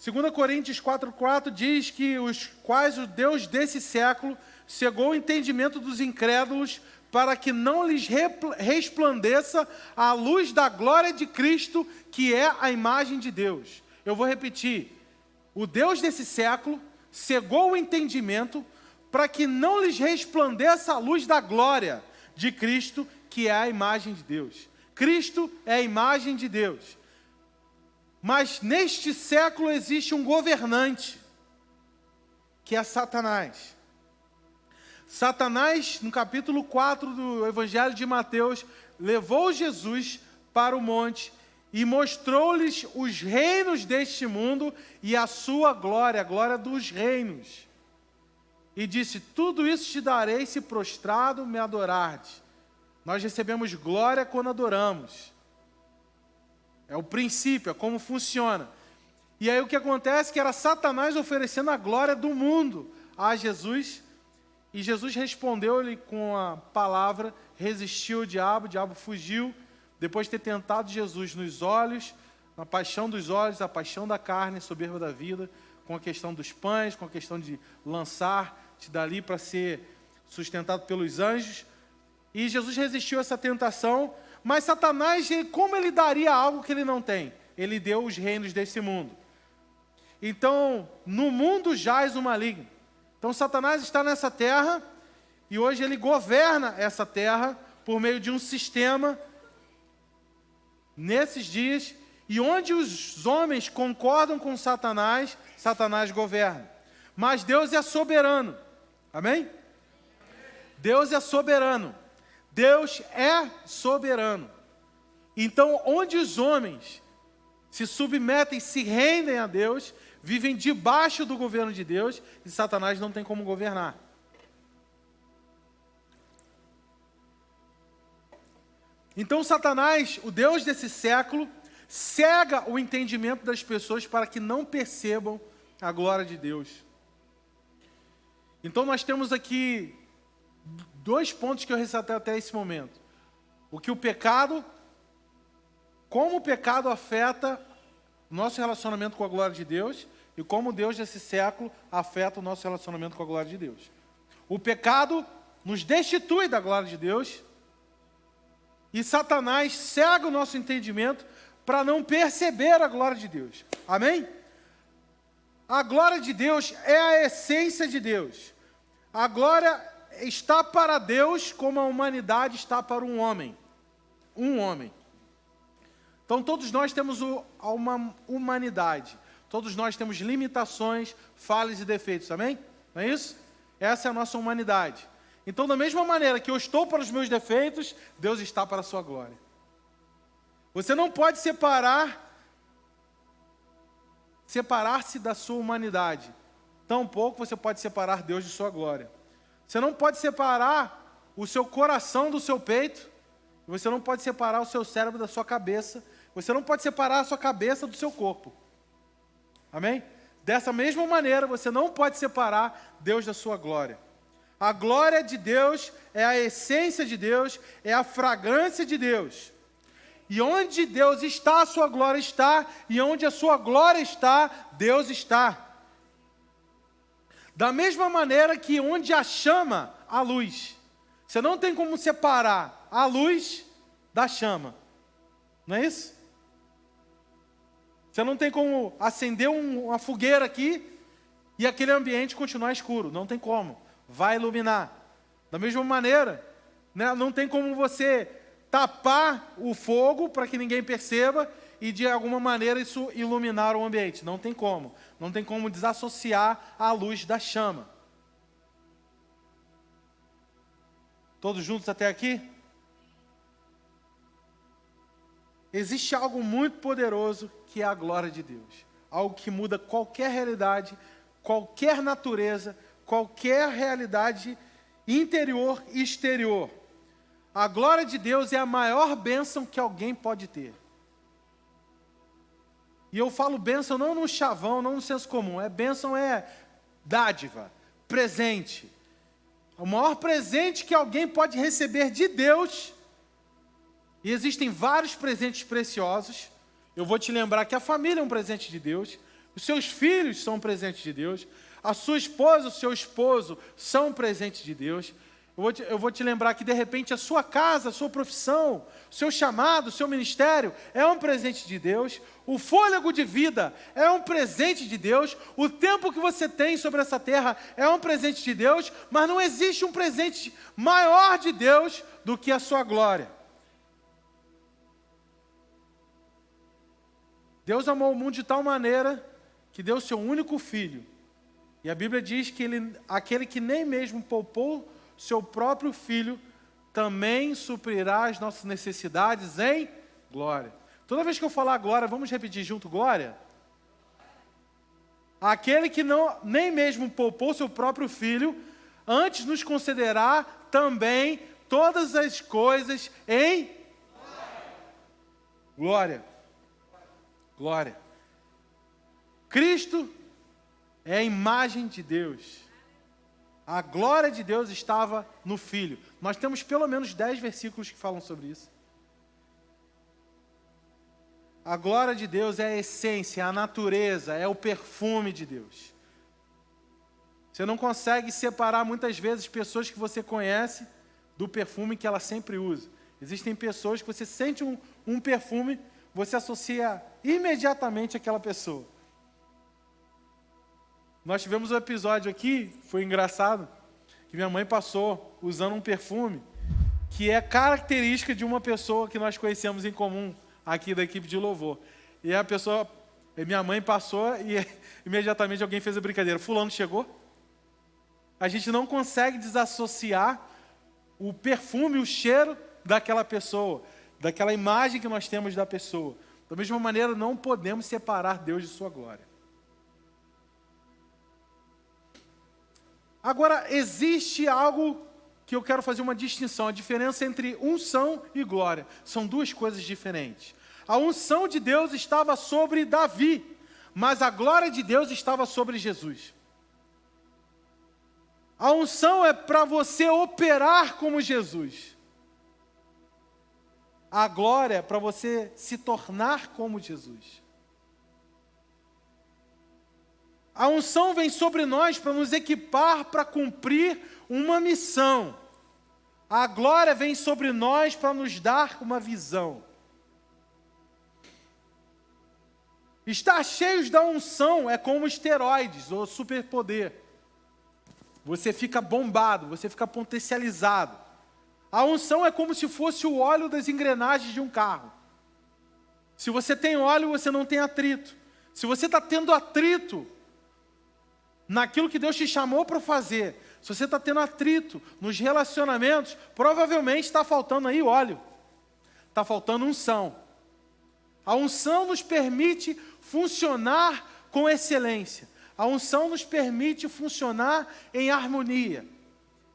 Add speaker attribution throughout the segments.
Speaker 1: 2 Coríntios 4,4 diz que os quais o Deus desse século cegou o entendimento dos incrédulos para que não lhes resplandeça a luz da glória de Cristo, que é a imagem de Deus. Eu vou repetir. O Deus desse século cegou o entendimento para que não lhes resplandeça a luz da glória de Cristo, que é a imagem de Deus. Cristo é a imagem de Deus. Mas neste século existe um governante, que é Satanás. Satanás, no capítulo 4 do Evangelho de Mateus, levou Jesus para o monte e mostrou-lhes os reinos deste mundo e a sua glória, a glória dos reinos. E disse: tudo isso te darei se prostrado me adorardes. Nós recebemos glória quando adoramos. É o princípio, é como funciona. E aí o que acontece que era Satanás oferecendo a glória do mundo a Jesus. E Jesus respondeu-lhe com a palavra, resistiu o diabo fugiu. Depois de ter tentado Jesus nos olhos, na paixão dos olhos, a paixão da carne, soberba da vida, com a questão dos pães, com a questão de lançar-te dali para ser sustentado pelos anjos. E Jesus resistiu a essa tentação, mas Satanás, como ele daria algo que ele não tem? Ele deu os reinos desse mundo. Então, no mundo jaz o maligno. Então, Satanás está nessa terra, e hoje ele governa essa terra por meio de um sistema, nesses dias, e onde os homens concordam com Satanás, Satanás governa. Mas Deus é soberano. Amém? Deus é soberano. Deus é soberano. Então, onde os homens se submetem, se rendem a Deus, vivem debaixo do governo de Deus, e Satanás não tem como governar. Então Satanás, o Deus desse século, cega o entendimento das pessoas para que não percebam a glória de Deus. Então nós temos aqui dois pontos que eu ressaltei até esse momento. O que o pecado, como o pecado afeta o nosso relacionamento com a glória de Deus, e como o Deus desse século afeta o nosso relacionamento com a glória de Deus. O pecado nos destitui da glória de Deus, e Satanás cega o nosso entendimento para não perceber a glória de Deus. Amém? A glória de Deus é a essência de Deus. A glória está para Deus como a humanidade está para um homem. Um homem. Então todos nós temos uma humanidade. Todos nós temos limitações, falhas e defeitos, amém? Não é isso? Essa é a nossa humanidade. Então, da mesma maneira que eu estou para os meus defeitos, Deus está para a sua glória. Você não pode separar-se da sua humanidade. Tampouco você pode separar Deus de sua glória. Você não pode separar o seu coração do seu peito. Você não pode separar o seu cérebro da sua cabeça. Você não pode separar a sua cabeça do seu corpo. Amém? Dessa mesma maneira, você não pode separar Deus da sua glória. A glória de Deus é a essência de Deus, é a fragrância de Deus. E onde Deus está, a sua glória está, e onde a sua glória está, Deus está. Da mesma maneira que onde há chama, há luz. Você não tem como separar a luz da chama. Não é isso? Você não tem como acender uma fogueira aqui e aquele ambiente continuar escuro. Não tem como. Vai iluminar. Da mesma maneira, né, não tem como você tapar o fogo para que ninguém perceba e de alguma maneira isso iluminar o ambiente. Não tem como. Não tem como desassociar a luz da chama. Todos juntos até aqui? Existe algo muito poderoso que é a glória de Deus. Algo que muda qualquer realidade, qualquer natureza, qualquer realidade interior e exterior. A glória de Deus é a maior bênção que alguém pode ter. E eu falo bênção não no chavão, não no senso comum. Bênção é dádiva, presente. O maior presente que alguém pode receber de Deus. E existem vários presentes preciosos. Eu vou te lembrar que a família é um presente de Deus. Os seus filhos são presentes de Deus. A sua esposa, o seu esposo são presentes de Deus. Eu vou te lembrar que, de repente, a sua casa, a sua profissão, o seu chamado, o seu ministério é um presente de Deus. O fôlego de vida é um presente de Deus. O tempo que você tem sobre essa terra é um presente de Deus. Mas não existe um presente maior de Deus do que a sua glória. Deus amou o mundo de tal maneira que deu o seu único filho. E a Bíblia diz que aquele que nem mesmo poupou seu próprio filho, também suprirá as nossas necessidades em glória. Toda vez que eu falar glória, vamos repetir junto, glória? Aquele que nem mesmo poupou seu próprio filho, antes nos concederá também todas as coisas em glória. Glória. Cristo é a imagem de Deus. A glória de Deus estava no Filho. Nós temos pelo menos 10 versículos que falam sobre isso. A glória de Deus é a essência, é a natureza, é o perfume de Deus. Você não consegue separar muitas vezes pessoas que você conhece do perfume que ela sempre usa. Existem pessoas que você sente um perfume, você associa imediatamente àquela pessoa. Nós tivemos um episódio aqui, foi engraçado, que minha mãe passou usando um perfume que é característica de uma pessoa que nós conhecemos em comum aqui da equipe de louvor. E minha mãe passou e imediatamente alguém fez a brincadeira. Fulano chegou? A gente não consegue desassociar o perfume, o cheiro daquela pessoa, daquela imagem que nós temos da pessoa. Da mesma maneira, não podemos separar Deus de sua glória. Agora, existe algo que eu quero fazer uma distinção, a diferença entre unção e glória. São duas coisas diferentes. A unção de Deus estava sobre Davi, mas a glória de Deus estava sobre Jesus. A unção é para você operar como Jesus. A glória é para você se tornar como Jesus. A unção vem sobre nós para nos equipar para cumprir uma missão. A glória vem sobre nós para nos dar uma visão. Estar cheios da unção é como esteroides ou superpoder. Você fica bombado, você fica potencializado. A unção é como se fosse o óleo das engrenagens de um carro. Se você tem óleo, você não tem atrito. Se você está tendo atrito naquilo que Deus te chamou para fazer, se você está tendo atrito nos relacionamentos, provavelmente está faltando aí óleo. Está faltando unção. A unção nos permite funcionar com excelência. A unção nos permite funcionar em harmonia.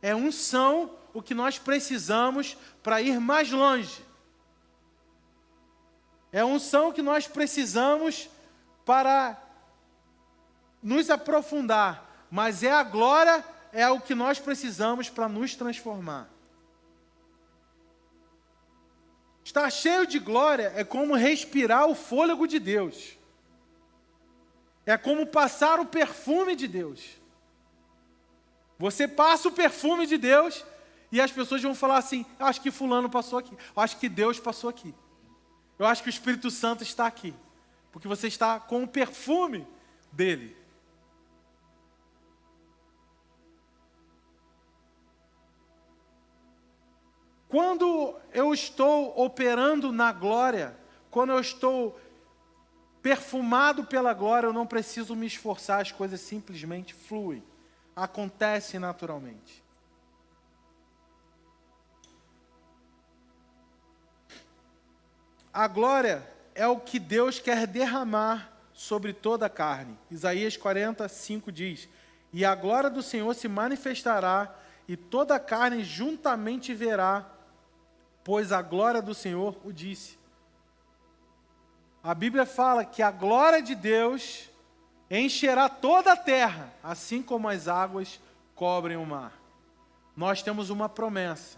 Speaker 1: É unção o que nós precisamos para ir mais longe. É unção que nós precisamos para nos aprofundar. Mas a glória é o que nós precisamos para nos transformar. Estar cheio de glória é como respirar o fôlego de Deus. É como passar o perfume de Deus. Você passa o perfume de Deus e as pessoas vão falar assim: eu acho que fulano passou aqui, eu acho que Deus passou aqui, eu acho que o Espírito Santo está aqui, porque você está com o perfume dele. Quando eu estou operando na glória, quando eu estou perfumado pela glória, eu não preciso me esforçar, as coisas simplesmente fluem, acontecem naturalmente. A glória é o que Deus quer derramar sobre toda a carne. Isaías 45 diz: e a glória do Senhor se manifestará, e toda a carne juntamente verá, pois a glória do Senhor o disse. A Bíblia fala que a glória de Deus encherá toda a terra, assim como as águas cobrem o mar. Nós temos uma promessa.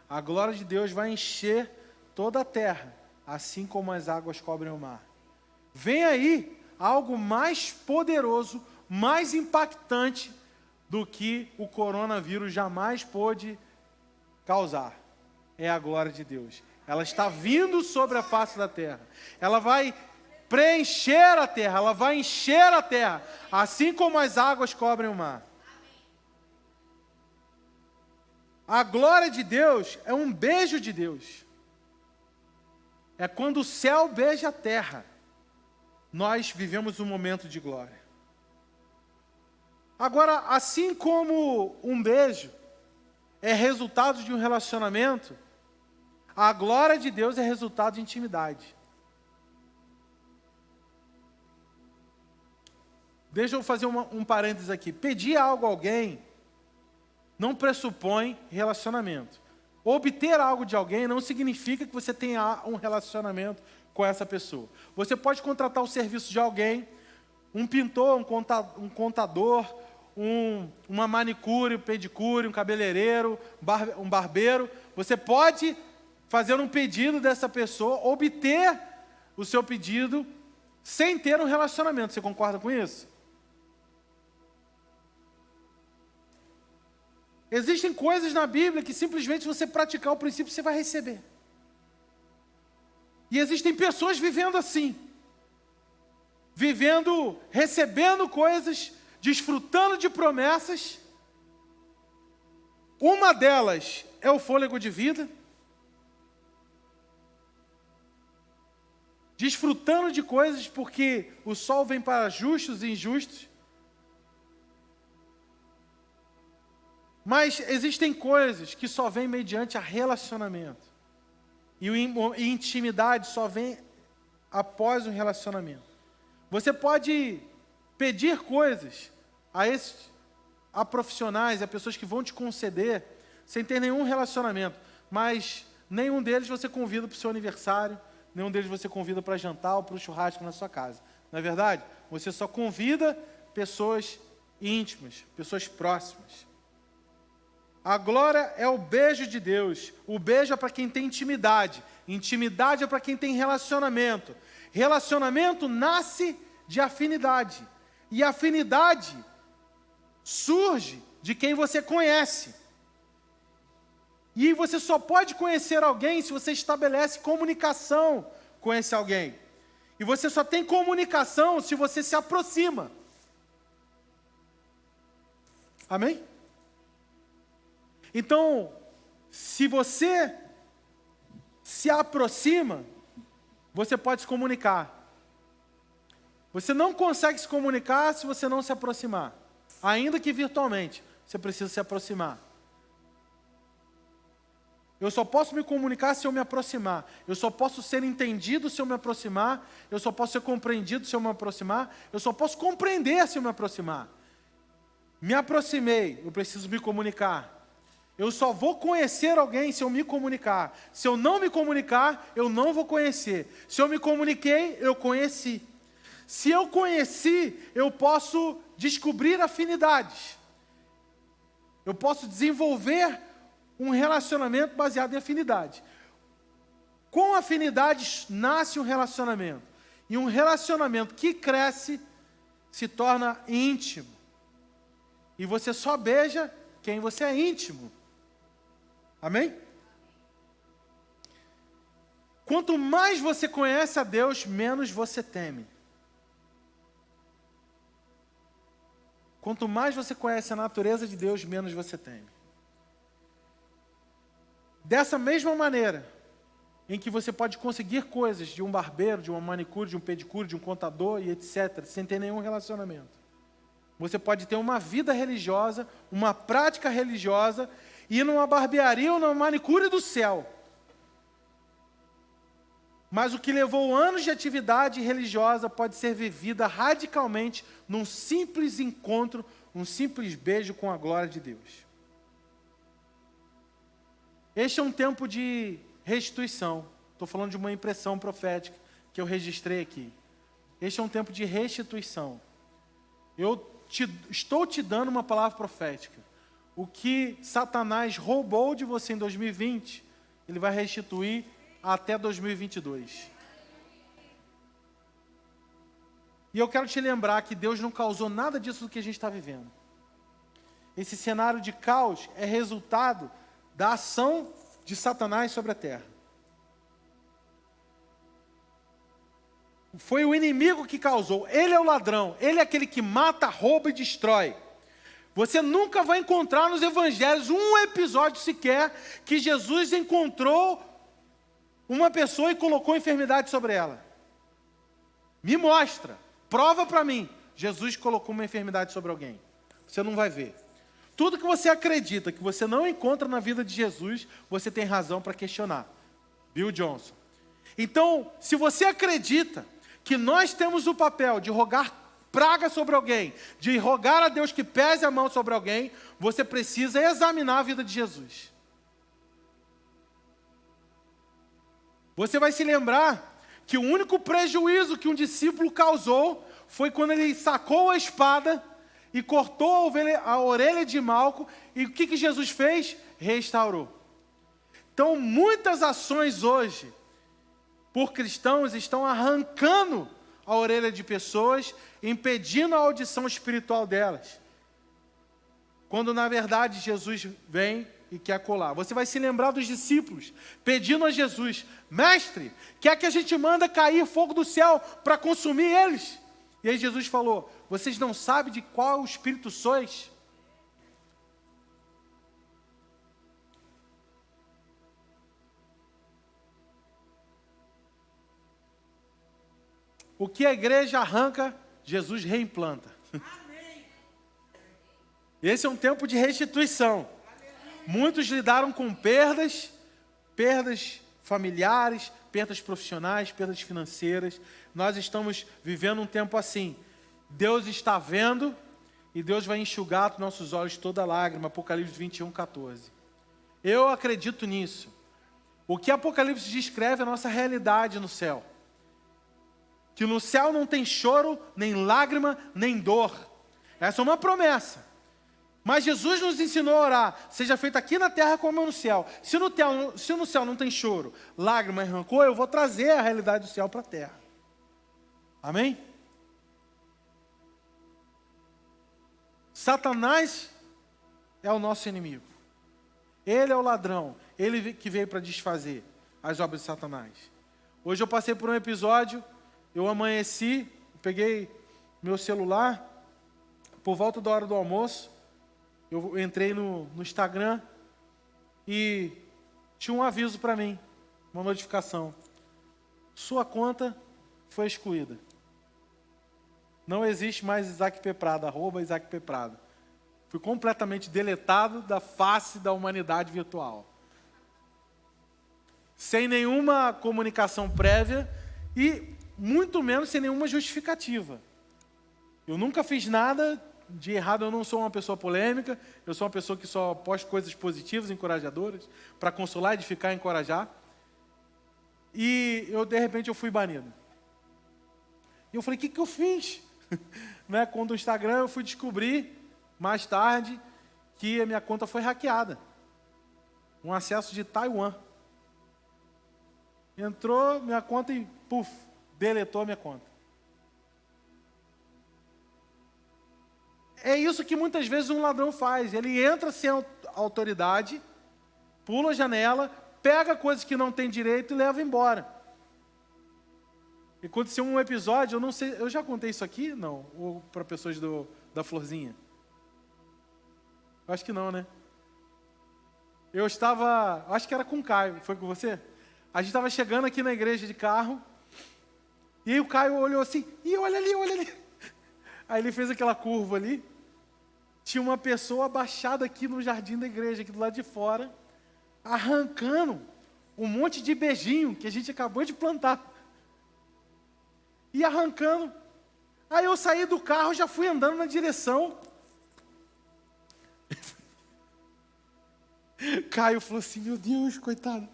Speaker 1: A glória de Deus vai encher toda a terra, assim como as águas cobrem o mar. Vem aí algo mais poderoso, mais impactante do que o coronavírus jamais pôde causar. É a glória de Deus. Ela está vindo sobre a face da terra. Ela vai preencher a terra, ela vai encher a terra, assim como as águas cobrem o mar. A glória de Deus é um beijo de Deus. É quando o céu beija a terra. Nós vivemos um momento de glória. Agora, assim como um beijo é resultado de um relacionamento, a glória de Deus é resultado de intimidade. Deixa eu fazer um parênteses aqui. Pedir algo a alguém não pressupõe relacionamento. Obter algo de alguém não significa que você tenha um relacionamento com essa pessoa. Você pode contratar o serviço de alguém, um pintor, um contador, uma manicure, um pedicure, um cabeleireiro, um barbeiro. Você pode fazer um pedido dessa pessoa, obter o seu pedido sem ter um relacionamento. Você concorda com isso? Existem coisas na Bíblia que simplesmente você praticar o princípio você vai receber. E existem pessoas vivendo assim. Vivendo, recebendo coisas, desfrutando de promessas. Uma delas é o fôlego de vida. Desfrutando de coisas porque o sol vem para justos e injustos. Mas existem coisas que só vêm mediante a relacionamento. E intimidade só vem após um relacionamento. Você pode pedir coisas a profissionais, a pessoas que vão te conceder, sem ter nenhum relacionamento. Mas nenhum deles você convida para o seu aniversário, nenhum deles você convida para jantar ou para o churrasco na sua casa. Não é verdade? Você só convida pessoas íntimas, pessoas próximas. A glória é o beijo de Deus. O beijo é para quem tem intimidade. Intimidade é para quem tem relacionamento. Relacionamento nasce de afinidade. E afinidade surge de quem você conhece. E você só pode conhecer alguém se você estabelece comunicação com esse alguém. E você só tem comunicação se você se aproxima. Amém? Então, se você se aproxima, você pode se comunicar. Você não consegue se comunicar se você não se aproximar. Ainda que virtualmente, você precisa se aproximar. Eu só posso me comunicar se eu me aproximar. Eu só posso ser entendido se eu me aproximar. Eu só posso ser compreendido se eu me aproximar. Eu só posso compreender se eu me aproximar. Me aproximei, eu preciso me comunicar. Eu só vou conhecer alguém se eu me comunicar. Se eu não me comunicar, eu não vou conhecer. Se eu me comuniquei, eu conheci. Se eu conheci, eu posso descobrir afinidades. Eu posso desenvolver um relacionamento baseado em afinidade. Com afinidades nasce um relacionamento. E um relacionamento que cresce se torna íntimo. E você só beija quem você é íntimo. Amém? Quanto mais você conhece a Deus, menos você teme. Quanto mais você conhece a natureza de Deus, menos você teme. Dessa mesma maneira, em que você pode conseguir coisas de um barbeiro, de uma manicure, de um pedicure, de um contador e etc., sem ter nenhum relacionamento. Você pode ter uma vida religiosa, uma prática religiosa, ir numa barbearia ou numa manicure do céu. Mas o que levou anos de atividade religiosa pode ser vivida radicalmente num simples encontro, um simples beijo com a glória de Deus. Este é um tempo de restituição. Estou falando de uma impressão profética que eu registrei aqui. Este é um tempo de restituição. Estou te dando uma palavra profética. O que Satanás roubou de você em 2020, ele vai restituir até 2022. E eu quero te lembrar que Deus não causou nada disso do que a gente está vivendo. Esse cenário de caos é resultado da ação de Satanás sobre a terra. Foi o inimigo que causou. Ele é o ladrão. Ele é aquele que mata, rouba e destrói. Você nunca vai encontrar nos evangelhos um episódio sequer que Jesus encontrou uma pessoa e colocou enfermidade sobre ela. Me mostra, prova para mim. Jesus colocou uma enfermidade sobre alguém. Você não vai ver. Tudo que você acredita que você não encontra na vida de Jesus, você tem razão para questionar. Bill Johnson. Então, se você acredita que nós temos o papel de rogar praga sobre alguém, de rogar a Deus que pese a mão sobre alguém, você precisa examinar a vida de Jesus. Você vai se lembrar que o único prejuízo que um discípulo causou foi quando ele sacou a espada e cortou a orelha de Malco, e o que Jesus fez? Restaurou. Então, muitas ações hoje, por cristãos, estão arrancando a orelha de pessoas, impedindo a audição espiritual delas. Quando, na verdade, Jesus vem e quer colar. Você vai se lembrar dos discípulos pedindo a Jesus: mestre, quer que a gente manda cair fogo do céu para consumir eles? E aí Jesus falou: vocês não sabem de qual espírito sois? O que a igreja arranca, Jesus reimplanta. Esse é um tempo de restituição. Muitos lidaram com perdas familiares, perdas profissionais, perdas financeiras. Nós estamos vivendo um tempo assim. Deus está vendo e Deus vai enxugar dos nossos olhos toda lágrima. Apocalipse 21, 14. Eu acredito nisso. O que Apocalipse descreve é a nossa realidade no céu. Que no céu não tem choro, nem lágrima, nem dor. Essa é uma promessa. Mas Jesus nos ensinou a orar: seja feito aqui na terra como no céu. Se no céu não tem choro, lágrima e rancor, eu vou trazer a realidade do céu para a terra. Amém? Satanás é o nosso inimigo. Ele é o ladrão. Ele que veio para desfazer as obras de Satanás. Hoje eu passei por um episódio. Eu amanheci, peguei meu celular, por volta da hora do almoço, eu entrei no Instagram e tinha um aviso para mim, uma notificação: sua conta foi excluída. Não existe mais Isaac P. Prado, @Isaac P. Prado. Fui completamente deletado da face da humanidade virtual. Sem nenhuma comunicação prévia e muito menos sem nenhuma justificativa. Eu nunca fiz nada de errado, eu não sou uma pessoa polêmica, eu sou uma pessoa que só posta coisas positivas, encorajadoras, para consolar, edificar e encorajar. E de repente eu fui banido. E eu falei: o que eu fiz? Né? Quando o Instagram eu fui descobrir, mais tarde, que a minha conta foi hackeada. Um acesso de Taiwan. Entrou minha conta e puf, deletou a minha conta. É isso que muitas vezes um ladrão faz. Ele entra sem autoridade, pula a janela, pega coisas que não tem direito e leva embora. Aconteceu um episódio, eu não sei, eu já contei isso aqui? Não, ou para pessoas da Florzinha? Acho que não, né? Eu estava, acho que era com o Caio, foi com você? A gente estava chegando aqui na igreja de carro, e aí o Caio olhou assim: ih, olha ali, olha ali. Aí ele fez aquela curva ali, tinha uma pessoa abaixada aqui no jardim da igreja, aqui do lado de fora, arrancando um monte de beijinho que a gente acabou de plantar. E arrancando. Aí eu saí do carro, já fui andando na direção. Caio falou assim: meu Deus, coitado.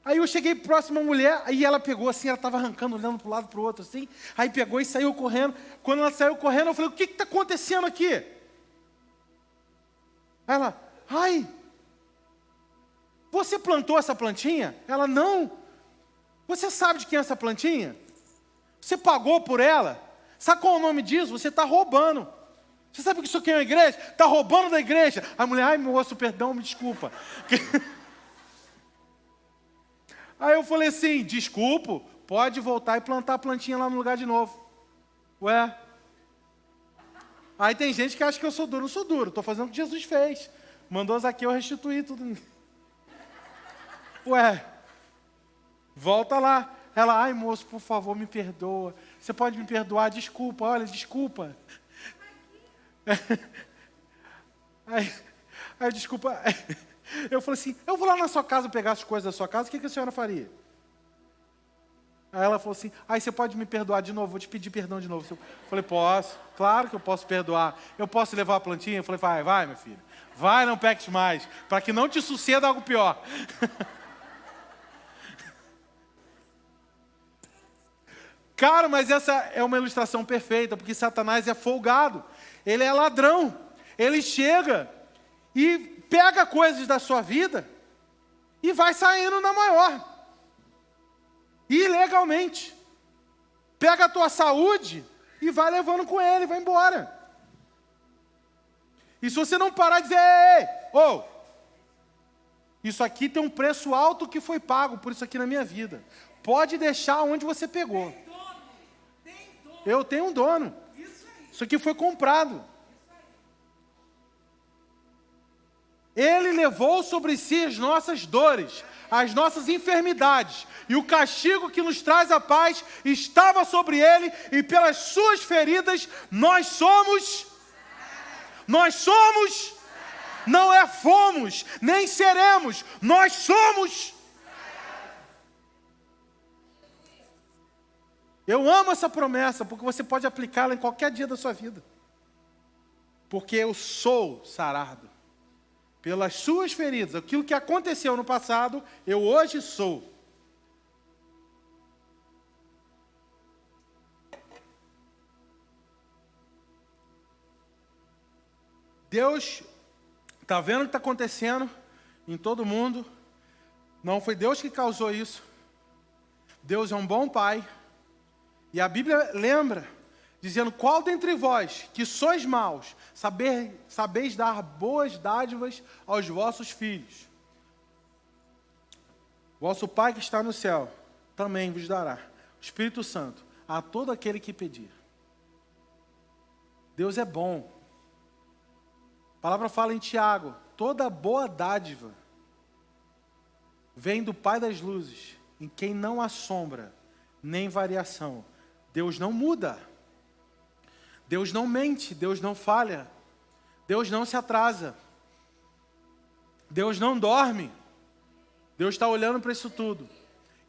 Speaker 1: Aí eu cheguei próximo à mulher, aí ela pegou assim, ela estava arrancando, olhando para um lado para o outro assim, aí pegou e saiu correndo. Quando ela saiu correndo, eu falei: o que está acontecendo aqui? Aí ela: ai, você plantou essa plantinha? Ela: não. Você sabe de quem é essa plantinha? Você pagou por ela? Sabe qual é o nome disso? Você está roubando. Você sabe que isso aqui é uma igreja? Está roubando da igreja. A mulher, ai, moço, perdão, me desculpa. Aí eu falei assim, desculpa, pode voltar e plantar a plantinha lá no lugar de novo. Ué? Aí tem gente que acha que eu sou duro. Não sou duro, estou fazendo o que Jesus fez. Mandou Zaqueu restituir tudo. Ué, volta lá. Ela, ai, moço, por favor, me perdoa. Você pode me perdoar? Desculpa, olha, desculpa. Aí, desculpa. Eu falei assim, eu vou lá na sua casa pegar as coisas da sua casa, o que a senhora faria? Aí ela falou assim, aí você pode me perdoar de novo, vou te pedir perdão de novo. Eu falei, posso, claro que eu posso perdoar. Eu posso levar a plantinha? Eu falei, vai, meu filho. Vai, não peques mais, para que não te suceda algo pior. Cara, mas essa é uma ilustração perfeita, porque Satanás é folgado. Ele é ladrão. Ele chega e pega coisas da sua vida e vai saindo na maior. Ilegalmente. Pega a tua saúde e vai levando com ele, vai embora. E se você não parar de dizer, isso aqui tem um preço alto que foi pago por isso aqui na minha vida. Pode deixar onde você pegou. Eu tenho um dono. Isso aqui foi comprado. Ele levou sobre si as nossas dores, as nossas enfermidades, e o castigo que nos traz a paz estava sobre ele, e pelas suas feridas nós somos, não é fomos, nem seremos, nós somos. Eu amo essa promessa, porque você pode aplicá-la em qualquer dia da sua vida. Porque eu sou sarado. Pelas suas feridas, aquilo que aconteceu no passado, eu hoje sou. Deus está vendo o que está acontecendo em todo mundo. Não foi Deus que causou isso. Deus é um bom pai. E a Bíblia lembra, dizendo, qual dentre vós, que sois maus, sabeis dar boas dádivas aos vossos filhos? Vosso Pai que está no céu, também vos dará o Espírito Santo a todo aquele que pedir. Deus é bom. A palavra fala em Tiago, toda boa dádiva vem do Pai das luzes, em quem não há sombra, nem variação. Deus não muda. Deus não mente, Deus não falha, Deus não se atrasa, Deus não dorme, Deus está olhando para isso tudo.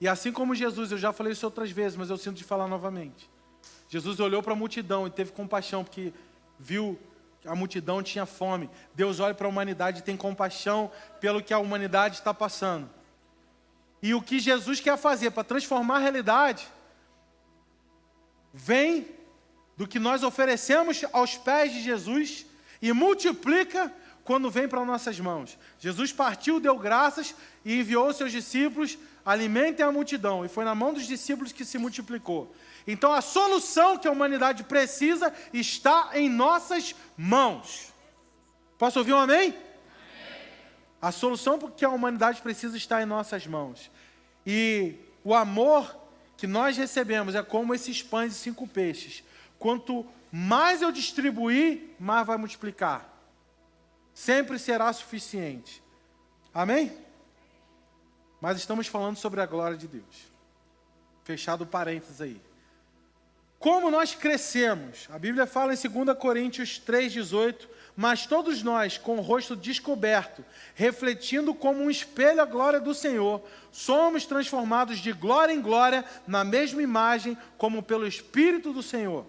Speaker 1: E assim como Jesus, eu já falei isso outras vezes, mas eu sinto de falar novamente. Jesus olhou para a multidão e teve compaixão, porque viu que a multidão tinha fome. Deus olha para a humanidade e tem compaixão pelo que a humanidade está passando. E o que Jesus quer fazer para transformar a realidade, vem do que nós oferecemos aos pés de Jesus e multiplica quando vem para nossas mãos. Jesus partiu, deu graças e enviou seus discípulos, alimentem a multidão. E foi na mão dos discípulos que se multiplicou. Então a solução que a humanidade precisa está em nossas mãos. Posso ouvir um amém? Amém. A solução que a humanidade precisa está em nossas mãos. E o amor que nós recebemos é como esses pães e 5 peixes. Quanto mais eu distribuir, mais vai multiplicar. Sempre será suficiente. Amém? Mas estamos falando sobre a glória de Deus. Fechado o parênteses aí. Como nós crescemos? A Bíblia fala em 2 Coríntios 3,18, mas todos nós, com o rosto descoberto, refletindo como um espelho a glória do Senhor, somos transformados de glória em glória, na mesma imagem, como pelo Espírito do Senhor.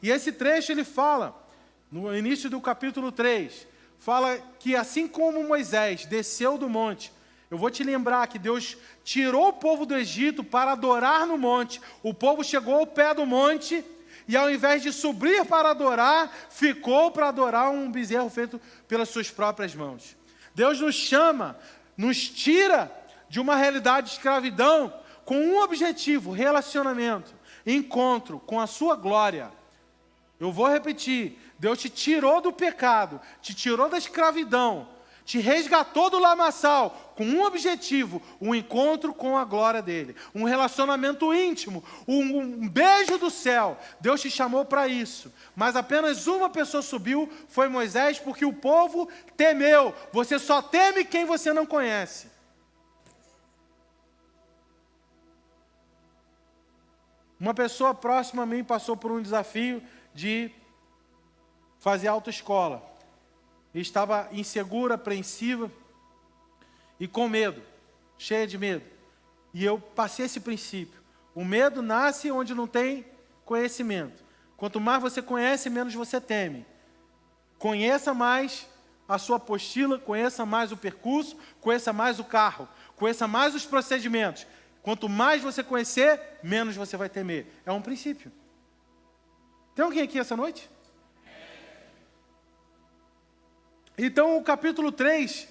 Speaker 1: E esse trecho ele fala, no início do capítulo 3, fala que assim como Moisés desceu do monte, eu vou te lembrar que Deus tirou o povo do Egito para adorar no monte. O povo chegou ao pé do monte e ao invés de subir para adorar, ficou para adorar um bezerro feito pelas suas próprias mãos. Deus nos chama, nos tira de uma realidade de escravidão com um objetivo, relacionamento. encontro com a sua glória. Eu vou repetir, Deus te tirou do pecado, te tirou da escravidão, te resgatou do lamaçal, com um objetivo, um encontro com a glória dele, um relacionamento íntimo, um beijo do céu. Deus te chamou para isso, mas apenas uma pessoa subiu, foi Moisés, porque o povo temeu. Você só teme quem você não conhece. Uma pessoa próxima a mim passou por um desafio de fazer autoescola. Estava insegura, apreensiva e com medo, cheia de medo. E eu passei esse princípio. O medo nasce onde não tem conhecimento. Quanto mais você conhece, menos você teme. Conheça mais a sua apostila, conheça mais o percurso, conheça mais o carro, conheça mais os procedimentos. Quanto mais você conhecer, menos você vai temer. É um princípio. Tem alguém aqui essa noite? Então o capítulo 3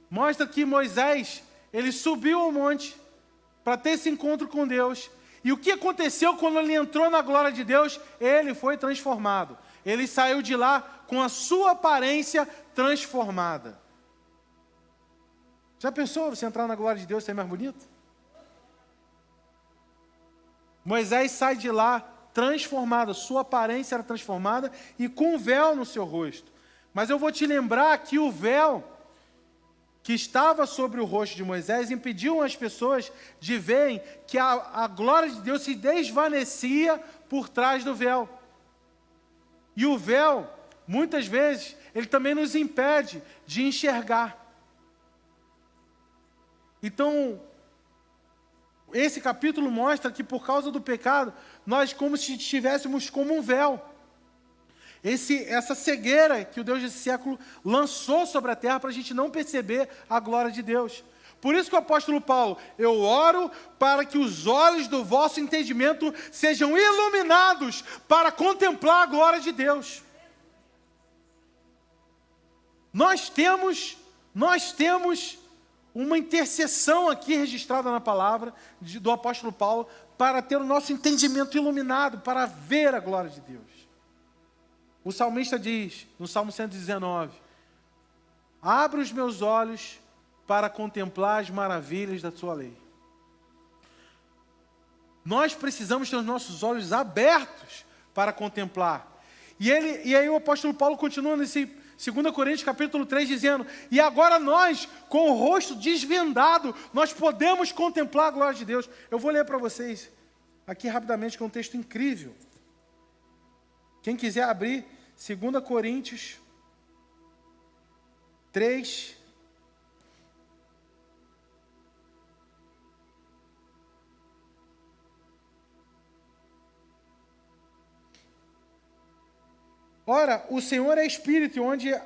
Speaker 1: mostra que Moisés, ele subiu ao monte para ter esse encontro com Deus. E o que aconteceu quando ele entrou na glória de Deus? Ele foi transformado. Ele saiu de lá com a sua aparência transformada. Já pensou você entrar na glória de Deus e ser mais bonito? Moisés sai de lá transformado, sua aparência era transformada e com um véu no seu rosto. Mas eu vou te lembrar que o véu que estava sobre o rosto de Moisés impediu as pessoas de verem que a glória de Deus se desvanecia por trás do véu. E o véu, muitas vezes, ele também nos impede de enxergar. Então, esse capítulo mostra que por causa do pecado, nós como se estivéssemos como um véu. Essa cegueira que o Deus desse século lançou sobre a terra para a gente não perceber a glória de Deus. Por isso que o apóstolo Paulo, eu oro para que os olhos do vosso entendimento sejam iluminados para contemplar a glória de Deus. Nós temos uma intercessão aqui registrada na palavra do apóstolo Paulo para ter o nosso entendimento iluminado, para ver a glória de Deus. O salmista diz, no Salmo 119, abre os meus olhos para contemplar as maravilhas da tua lei. Nós precisamos ter os nossos olhos abertos para contemplar. E aí o apóstolo Paulo continua nesse 2 Coríntios capítulo 3 dizendo, e agora nós, com o rosto desvendado, nós podemos contemplar a glória de Deus. Eu vou ler para vocês aqui rapidamente, que é um texto incrível. Quem quiser abrir, 2 Coríntios 3. Ora, o Senhor é Espírito, e onde...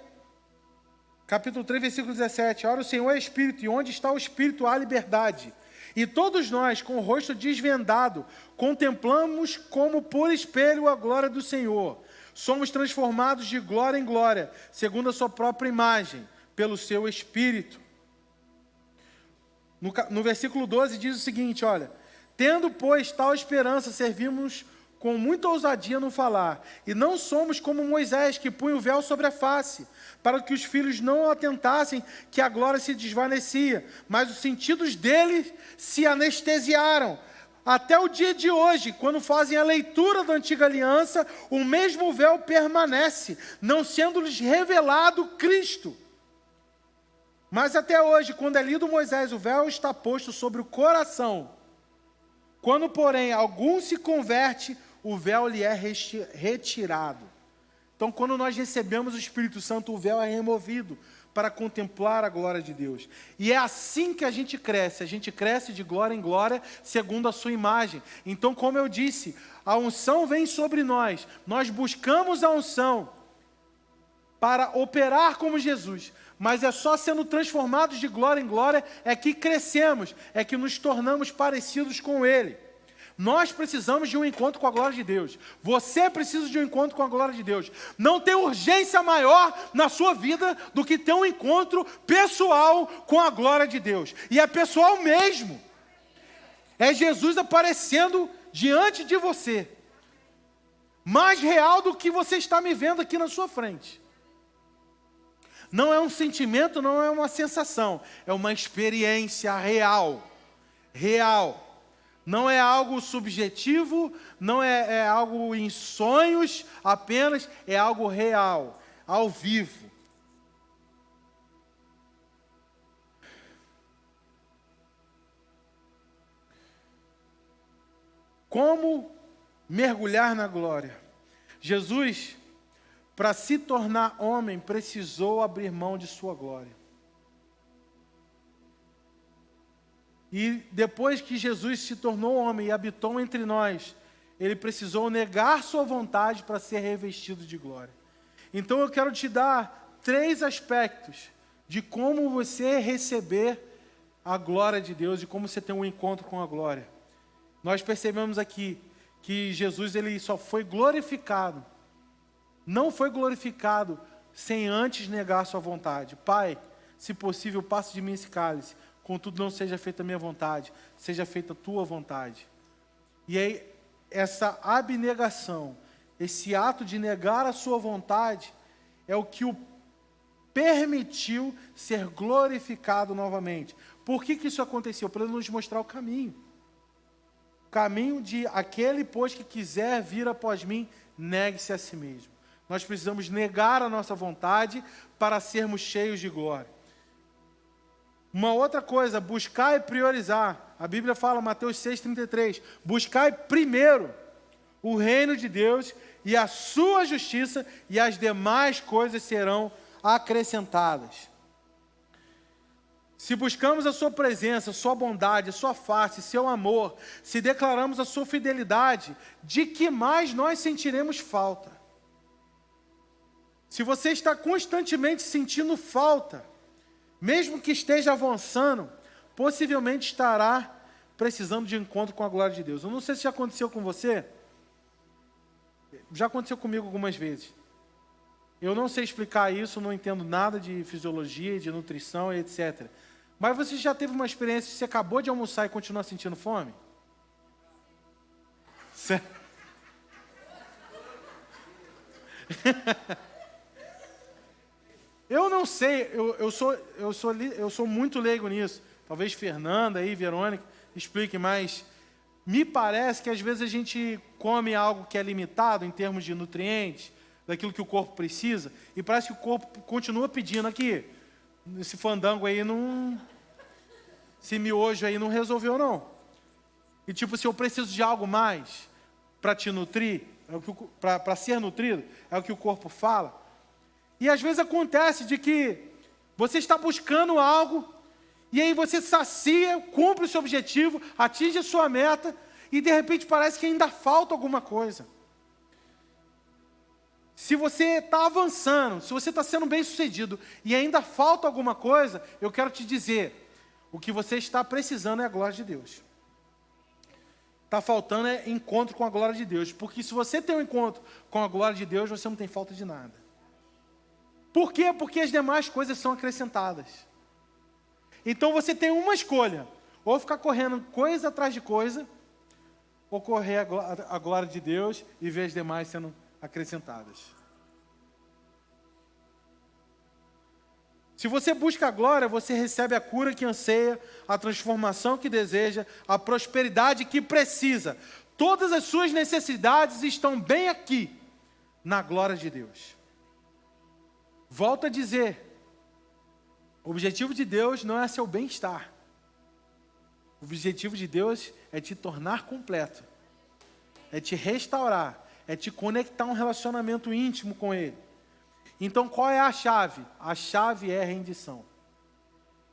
Speaker 1: Capítulo 3, versículo 17. Ora, o Senhor é Espírito, e onde está o Espírito há liberdade. E todos nós, com o rosto desvendado, contemplamos como por espelho a glória do Senhor. Somos transformados de glória em glória, segundo a sua própria imagem, pelo seu Espírito. No versículo 12 diz o seguinte, olha, tendo, pois, tal esperança, servimos com muita ousadia no falar, e não somos como Moisés, que punha o véu sobre a face, para que os filhos não atentassem que a glória se desvanecia, mas os sentidos deles se anestesiaram. Até o dia de hoje, quando fazem a leitura da antiga aliança, o mesmo véu permanece, não sendo-lhes revelado Cristo. Mas até hoje, quando é lido Moisés, o véu está posto sobre o coração. Quando, porém, algum se converte, o véu lhe é retirado. Então, quando nós recebemos o Espírito Santo, o véu é removido para contemplar a glória de Deus. E é assim que a gente cresce de glória em glória, segundo a sua imagem. Então, como eu disse, a unção vem sobre nós, nós buscamos a unção para operar como Jesus, mas é só sendo transformados de glória em glória é que crescemos, é que nos tornamos parecidos com Ele. Nós precisamos de um encontro com a glória de Deus. Você precisa de um encontro com a glória de Deus. Não tem urgência maior na sua vida do que ter um encontro pessoal com a glória de Deus. E é pessoal mesmo. É Jesus aparecendo diante de você, mais real do que você está me vendo aqui na sua frente. Não é um sentimento, não é uma sensação, é uma experiência real. Real. Não é algo subjetivo, não é algo em sonhos apenas, é algo real, ao vivo. Como mergulhar na glória? Jesus, para se tornar homem, precisou abrir mão de sua glória. E depois que Jesus se tornou homem e habitou entre nós, ele precisou negar sua vontade para ser revestido de glória. Então eu quero te dar 3 aspectos de como você receber a glória de Deus e como você ter um encontro com a glória. Nós percebemos aqui que Jesus ele só foi glorificado, não foi glorificado sem antes negar sua vontade. Pai, se possível, passe de mim esse cálice, contudo não seja feita a minha vontade, seja feita a tua vontade. E aí, essa abnegação, esse ato de negar a sua vontade, é o que o permitiu ser glorificado novamente. Por que isso aconteceu? Para ele nos mostrar o caminho. O caminho de aquele, pois, que quiser vir após mim, negue-se a si mesmo. Nós precisamos negar a nossa vontade para sermos cheios de glória. Uma outra coisa, buscar e priorizar. A Bíblia fala, Mateus 6,33, buscai primeiro o reino de Deus e a sua justiça, e as demais coisas serão acrescentadas. Se buscamos a sua presença, sua bondade, sua face, seu amor, se declaramos a sua fidelidade, de que mais nós sentiremos falta? Se você está constantemente sentindo falta, mesmo que esteja avançando, possivelmente estará precisando de encontro com a glória de Deus. Eu não sei se já aconteceu com você. Já aconteceu comigo algumas vezes. Eu não sei explicar isso, não entendo nada de fisiologia, de nutrição, etc. Mas você já teve uma experiência que você acabou de almoçar e continua sentindo fome? Certo? Eu não sei, eu sou muito leigo nisso. Talvez Fernanda aí, Verônica, explique mais. Me parece que às vezes a gente come algo que é limitado em termos de nutrientes, daquilo que o corpo precisa, e parece que o corpo continua pedindo aqui. Esse fandango aí não... Esse miojo aí não resolveu não. E tipo, se eu preciso de algo mais para te nutrir, para ser nutrido, é o que o corpo fala. E às vezes acontece de que você está buscando algo, e aí você sacia, cumpre o seu objetivo, atinge a sua meta, e de repente parece que ainda falta alguma coisa. Se você está avançando, se você está sendo bem sucedido, e ainda falta alguma coisa, eu quero te dizer, o que você está precisando é a glória de Deus. Está faltando é encontro com a glória de Deus, porque se você tem um encontro com a glória de Deus, você não tem falta de nada. Por quê? Porque as demais coisas são acrescentadas. Então você tem uma escolha, ou ficar correndo coisa atrás de coisa, ou correr a glória de Deus e ver as demais sendo acrescentadas. Se você busca a glória, você recebe a cura que anseia, a transformação que deseja, a prosperidade que precisa. Todas as suas necessidades estão bem aqui, na glória de Deus. Volto a dizer, o objetivo de Deus não é seu bem-estar. O objetivo de Deus é te tornar completo, é te restaurar, é te conectar a um relacionamento íntimo com Ele. Então qual é a chave? A chave é a rendição.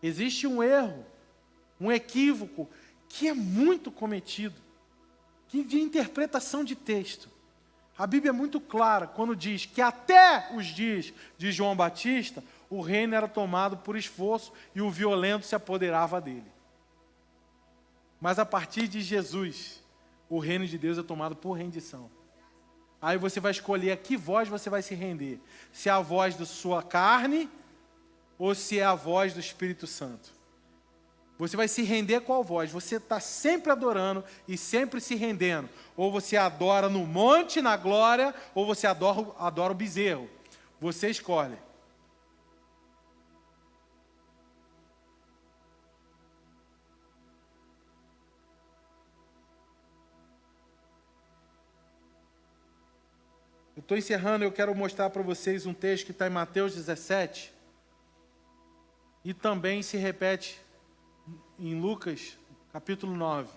Speaker 1: Existe um erro, um equívoco, que é muito cometido, que de interpretação de texto. A Bíblia é muito clara quando diz que até os dias de João Batista, o reino era tomado por esforço e o violento se apoderava dele. Mas a partir de Jesus, o reino de Deus é tomado por rendição. Aí você vai escolher a que voz você vai se render. Se é a voz da sua carne ou se é a voz do Espírito Santo. Você vai se render qual voz? Você está sempre adorando e sempre se rendendo. Ou você adora no monte, na glória, ou você adora o bezerro. Você escolhe. Eu estou encerrando, eu quero mostrar para vocês um texto que está em Mateus 17. E também se repete em Lucas, capítulo 9.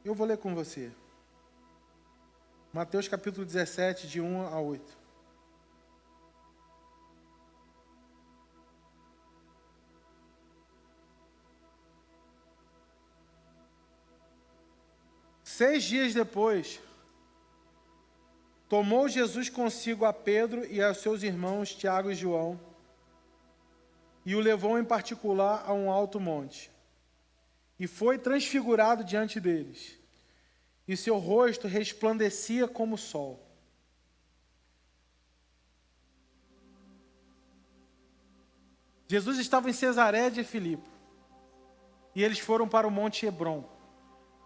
Speaker 1: Eu vou ler com você. Mateus capítulo 17, de 1 a 8. Seis dias depois, tomou Jesus consigo a Pedro e a seus irmãos Tiago e João, e o levou em particular a um alto monte, e foi transfigurado diante deles, e seu rosto resplandecia como o sol. Jesus estava em Cesareia de Filipe, e eles foram para o Monte Hebrom.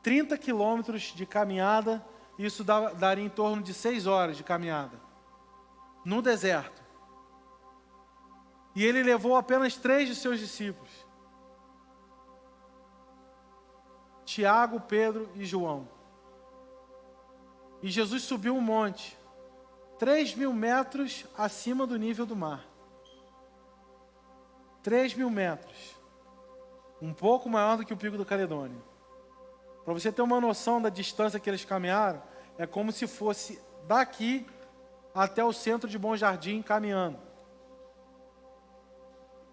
Speaker 1: 30 quilômetros de caminhada, isso daria em torno de 6 horas de caminhada, no deserto. E ele levou apenas 3 de seus discípulos, Tiago, Pedro e João. E Jesus subiu um monte, 3.000 metros acima do nível do mar. 3.000 metros, um pouco maior do que o Pico do Caledônio. Para você ter uma noção da distância que eles caminharam, é como se fosse daqui até o centro de Bom Jardim caminhando.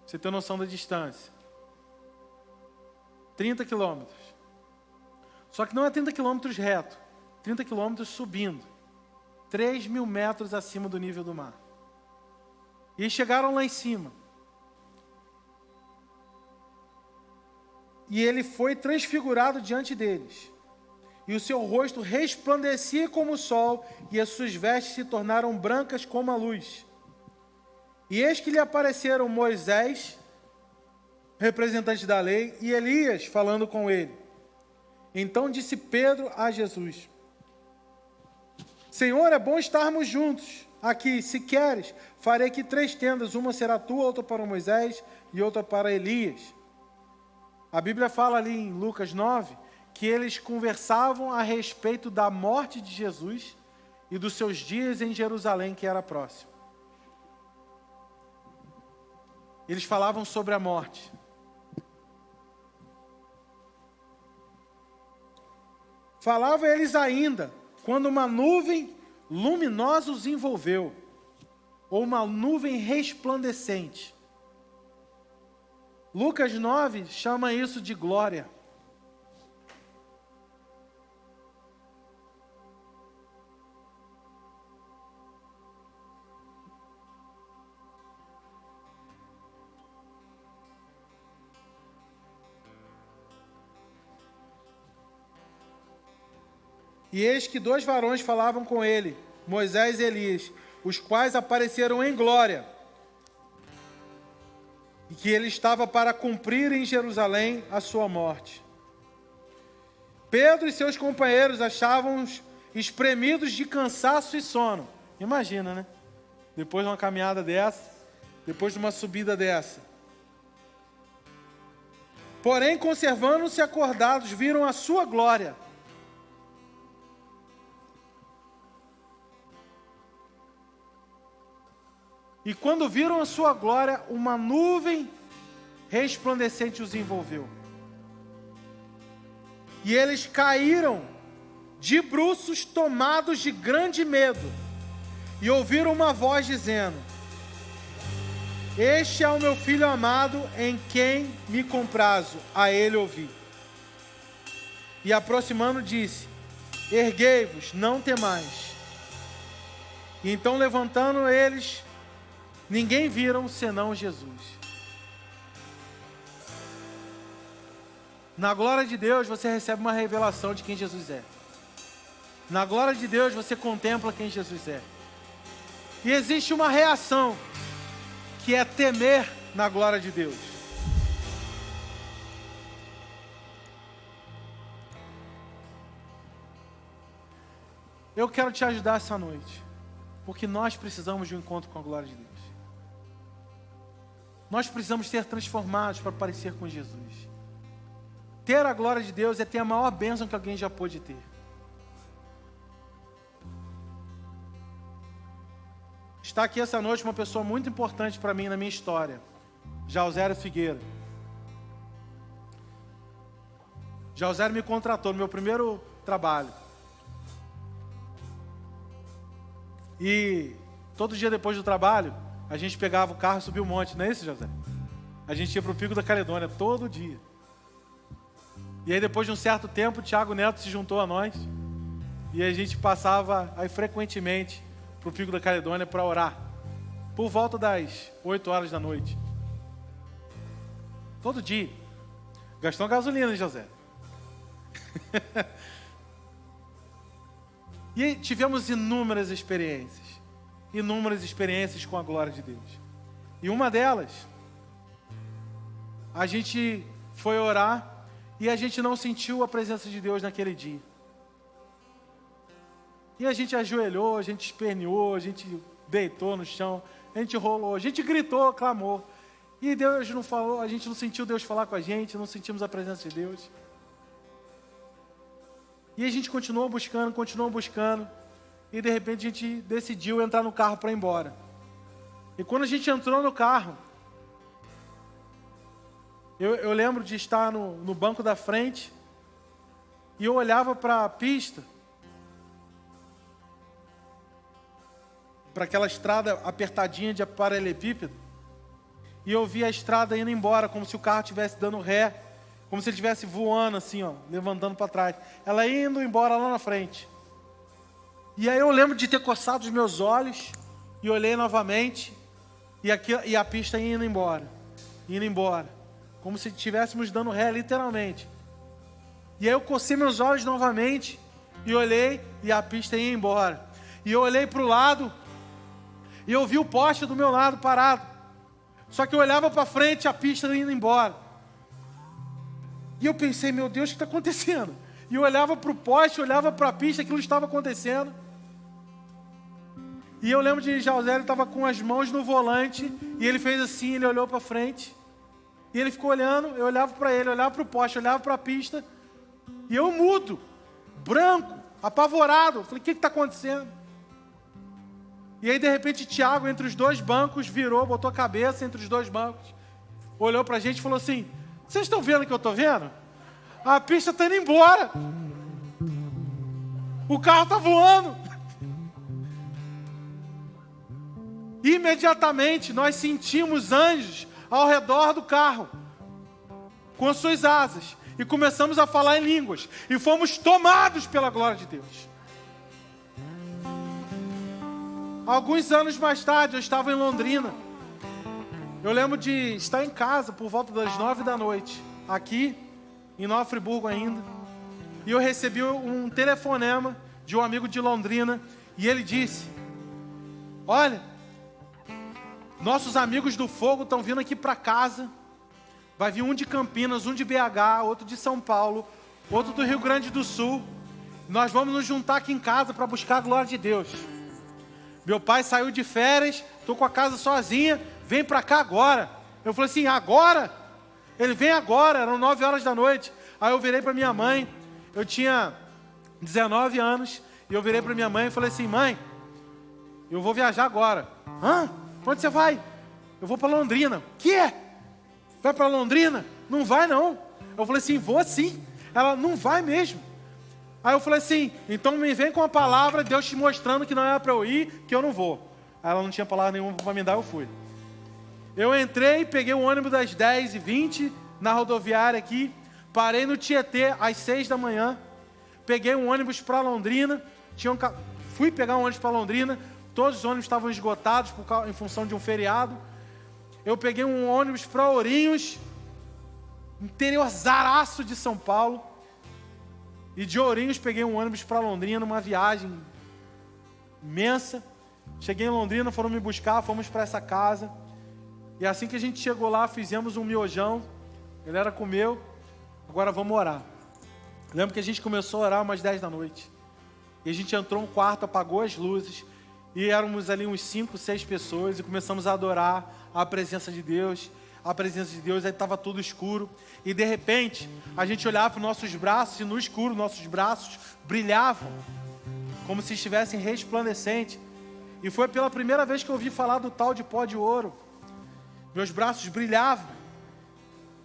Speaker 1: Você tem noção da distância. 30 quilômetros. Só que não é 30 quilômetros reto, 30 quilômetros subindo. 3.000 metros acima do nível do mar. E chegaram lá em cima. E ele foi transfigurado diante deles. E o seu rosto resplandecia como o sol, e as suas vestes se tornaram brancas como a luz. E eis que lhe apareceram Moisés, representante da lei, e Elias falando com ele. Então disse Pedro a Jesus: Senhor, é bom estarmos juntos aqui. Se queres, farei aqui 3 tendas. Uma será tua, outra para Moisés e outra para Elias. A Bíblia fala ali em Lucas 9, que eles conversavam a respeito da morte de Jesus e dos seus dias em Jerusalém, que era próximo. Eles falavam sobre a morte. Falavam eles ainda, quando uma nuvem luminosa os envolveu, ou uma nuvem resplandecente. Lucas 9 chama isso de glória. E eis que 2 varões falavam com ele, Moisés e Elias, os quais apareceram em glória, e que ele estava para cumprir em Jerusalém a sua morte. Pedro e seus companheiros achavam-os espremidos de cansaço e sono. Imagina, né? Depois de uma caminhada dessa, depois de uma subida dessa. Porém, conservando-se acordados, viram a sua glória. E quando viram a sua glória, uma nuvem resplandecente os envolveu. E eles caíram de bruços, tomados de grande medo, e ouviram uma voz dizendo: Este é o meu filho amado, em quem me comprazo, a ele ouvi. E aproximando disse: Erguei-vos, não temais. E então levantando eles, ninguém viram senão Jesus. Na glória de Deus você recebe uma revelação de quem Jesus é. Na glória de Deus você contempla quem Jesus é. E existe uma reação, que é temer na glória de Deus. Eu quero te ajudar essa noite, porque nós precisamos de um encontro com a glória de Deus. Nós precisamos ser transformados para parecer com Jesus. Ter a glória de Deus é ter a maior bênção que alguém já pôde ter. Está aqui essa noite uma pessoa muito importante para mim na minha história, Jauzério Figueira. Jauzério me contratou no meu primeiro trabalho. E todo dia depois do trabalho, a gente pegava o carro e subia o monte, não é isso, José? A gente ia para o Pico da Caledônia todo dia. E aí depois de um certo tempo, o Thiago Neto se juntou a nós. E a gente passava aí frequentemente para o Pico da Caledônia para orar. Por volta das 8 horas da noite. Todo dia. Gastou gasolina, hein, José? E tivemos inúmeras experiências com a glória de Deus. E uma delas, a gente foi orar e a gente não sentiu a presença de Deus naquele dia. E a gente ajoelhou, a gente esperneou, a gente deitou no chão, a gente rolou, a gente gritou, clamou. E Deus não falou, a gente não sentiu Deus falar com a gente, não sentimos a presença de Deus. E a gente continuou buscando, e de repente a gente decidiu entrar no carro para ir embora. E quando a gente entrou no carro, eu lembro de estar no banco da frente, e eu olhava para a pista, para aquela estrada apertadinha de paralelepípedo, e eu via a estrada indo embora, como se o carro estivesse dando ré, como se ele estivesse voando assim, ó, levantando para trás. Ela indo embora lá na frente. E aí eu lembro de ter coçado os meus olhos e olhei novamente e a pista indo embora, como se estivéssemos dando ré, literalmente. E aí eu cocei meus olhos novamente e olhei e a pista ia embora. E eu olhei para o lado e eu vi o poste do meu lado parado. Só que eu olhava para frente, a pista indo embora. E eu pensei, meu Deus, o que está acontecendo? E eu olhava para o poste, olhava para a pista, aquilo estava acontecendo. E eu lembro de Jauzério, estava com as mãos no volante, e ele fez assim, ele olhou para frente, e ele ficou olhando, eu olhava para ele, olhava para o poste, olhava para a pista, e eu mudo, branco, apavorado. Eu falei, o que está acontecendo? E aí, de repente, Tiago, entre os dois bancos, virou, botou a cabeça entre os dois bancos, olhou para a gente e falou assim, vocês estão vendo o que eu estou vendo? A pista está indo embora. O carro está voando. Imediatamente nós sentimos anjos ao redor do carro, com suas asas, e começamos a falar em línguas, e fomos tomados pela glória de Deus. Alguns anos mais tarde, eu estava em Londrina. Eu lembro de estar em casa por volta das 9 da noite, aqui em Nova Friburgo ainda, e eu recebi um telefonema de um amigo de Londrina, e ele disse, olha, nossos amigos do fogo estão vindo aqui para casa, vai vir um de Campinas, um de BH, outro de São Paulo, outro do Rio Grande do Sul, nós vamos nos juntar aqui em casa para buscar a glória de Deus. Meu pai saiu de férias, estou com a casa sozinha, vem para cá agora. Eu falei assim, agora? Ele vem agora, eram 9 horas da noite. Aí eu virei para minha mãe, eu tinha 19 anos, e eu virei para minha mãe e falei assim, mãe, eu vou viajar agora. Hã? Para onde você vai? Eu vou para Londrina. Que? Vai para Londrina? Não vai não. Eu falei assim, vou sim. Ela, não vai mesmo. Aí eu falei assim, então me vem com a palavra, Deus te mostrando que não era para eu ir, que eu não vou. Aí ela não tinha palavra nenhuma para me dar, eu fui. Eu entrei, peguei o ônibus das 10h20 na rodoviária aqui, parei no Tietê às 6 da manhã, peguei um ônibus para Londrina, fui pegar um ônibus para Londrina, todos os ônibus estavam esgotados em função de um feriado. Eu peguei um ônibus para Ourinhos, interiorzaraço de São Paulo, e de Ourinhos peguei um ônibus para Londrina, uma viagem imensa. Cheguei em Londrina, foram me buscar, fomos para essa casa. E assim que a gente chegou lá, fizemos um miojão. A galera comeu. Agora vamos orar. Lembro que a gente começou a orar umas 10 da noite. E a gente entrou no quarto, apagou as luzes. E éramos ali uns 5, 6 pessoas. E começamos a adorar a presença de Deus. A presença de Deus, aí estava tudo escuro. E de repente, a gente olhava para os nossos braços. E no escuro, nossos braços brilhavam. Como se estivessem resplandecentes. E foi pela primeira vez que eu ouvi falar do tal de pó de ouro. Meus braços brilhavam.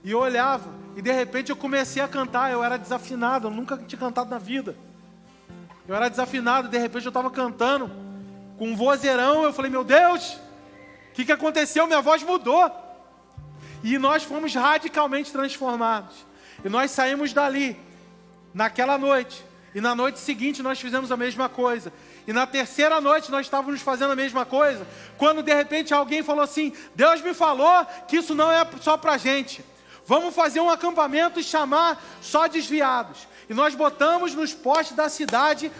Speaker 1: E eu olhava. E de repente eu comecei a cantar. Eu era desafinado. Eu nunca tinha cantado na vida. Eu era desafinado. De repente eu estava cantando. Com um vozeirão. Eu falei, meu Deus. O que aconteceu? Minha voz mudou. E nós fomos radicalmente transformados. E nós saímos dali. Naquela noite. E na noite seguinte nós fizemos a mesma coisa. E na terceira noite nós estávamos fazendo a mesma coisa, quando de repente alguém falou assim, Deus me falou que isso não é só pra gente. Vamos fazer um acampamento e chamar só desviados. E nós botamos nos postes da cidade,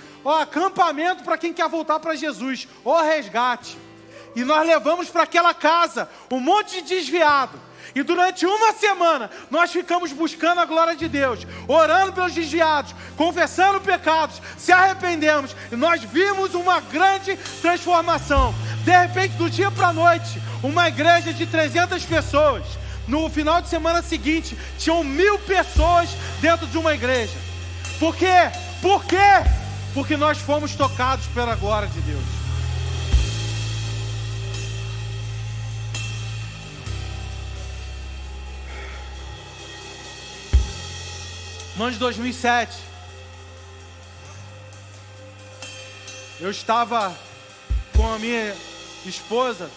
Speaker 1: acampamento para quem quer voltar para Jesus, resgate. E nós levamos para aquela casa um monte de desviado. E durante uma semana, nós ficamos buscando a glória de Deus, orando pelos desviados, confessando pecados, se arrependemos, e nós vimos uma grande transformação. De repente, do dia para a noite, uma igreja de 300 pessoas. No final de semana seguinte, tinham 1000 pessoas dentro de uma igreja. Por quê? Por quê? Porque nós fomos tocados pela glória de Deus. No ano de 2007, eu estava com a minha esposa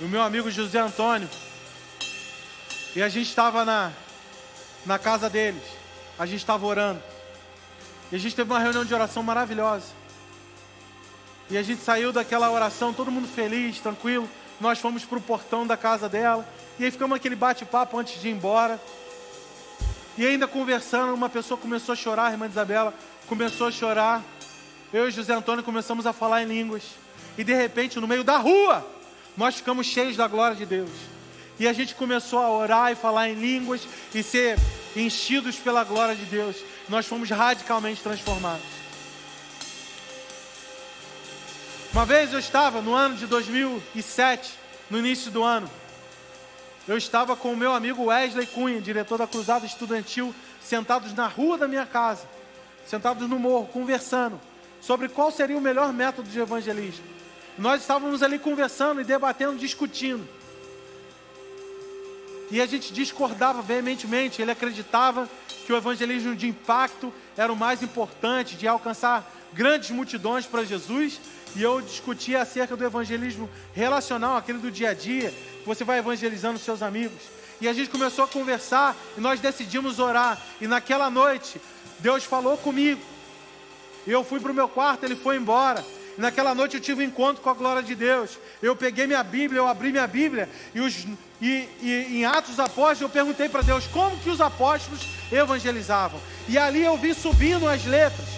Speaker 1: e o meu amigo José Antônio, e a gente estava na casa deles, a gente estava orando, e a gente teve uma reunião de oração maravilhosa, e a gente saiu daquela oração, todo mundo feliz, tranquilo, nós fomos para o portão da casa dela, e aí ficamos aquele bate-papo antes de ir embora. E ainda conversando, uma pessoa começou a chorar, a irmã Isabela começou a chorar. Eu e José Antônio começamos a falar em línguas. E de repente, no meio da rua, nós ficamos cheios da glória de Deus. E a gente começou a orar e falar em línguas e ser enchidos pela glória de Deus. Nós fomos radicalmente transformados. Uma vez eu estava, no ano de 2007, no início do ano, eu estava com o meu amigo Wesley Cunha, diretor da Cruzada Estudantil, sentados na rua da minha casa, sentados no morro, conversando sobre qual seria o melhor método de evangelismo. Nós estávamos ali conversando e debatendo, discutindo. E a gente discordava veementemente. Ele acreditava que o evangelismo de impacto era o mais importante, de alcançar grandes multidões para Jesus. E eu discutia acerca do evangelismo relacional, aquele do dia a dia, que você vai evangelizando seus amigos. E a gente começou a conversar e nós decidimos orar. E naquela noite, Deus falou comigo. E eu fui para o meu quarto, ele foi embora. E naquela noite eu tive um encontro com a glória de Deus. Eu peguei minha Bíblia, eu abri minha Bíblia. E em Atos dos Apóstolos eu perguntei para Deus como que os apóstolos evangelizavam. E ali eu vi subindo as letras,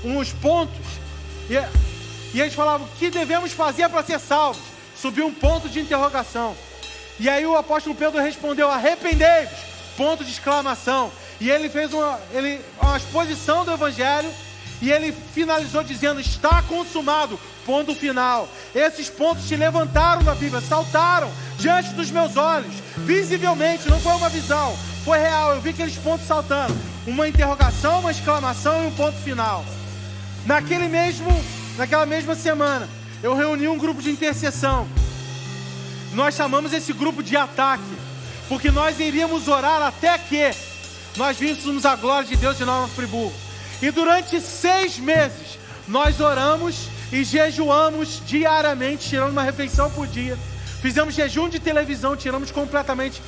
Speaker 1: uns pontos. E eles falavam, o que devemos fazer para ser salvos? Subiu um ponto de interrogação. E aí o apóstolo Pedro respondeu, arrependei-vos, ponto de exclamação. E ele fez uma exposição do evangelho. E ele finalizou dizendo, está consumado, ponto final. Esses pontos se levantaram da Bíblia, saltaram diante dos meus olhos, visivelmente, não foi uma visão, foi real. Eu vi aqueles pontos saltando, uma interrogação, uma exclamação e um ponto final. Naquela mesma semana, eu reuni um grupo de intercessão. Nós chamamos esse grupo de ataque, porque nós iríamos orar até que nós víssemos a glória de Deus em Nova Friburgo. E durante 6 meses, nós oramos e jejuamos diariamente, tirando uma refeição por dia. Fizemos jejum de televisão, tiramos completamente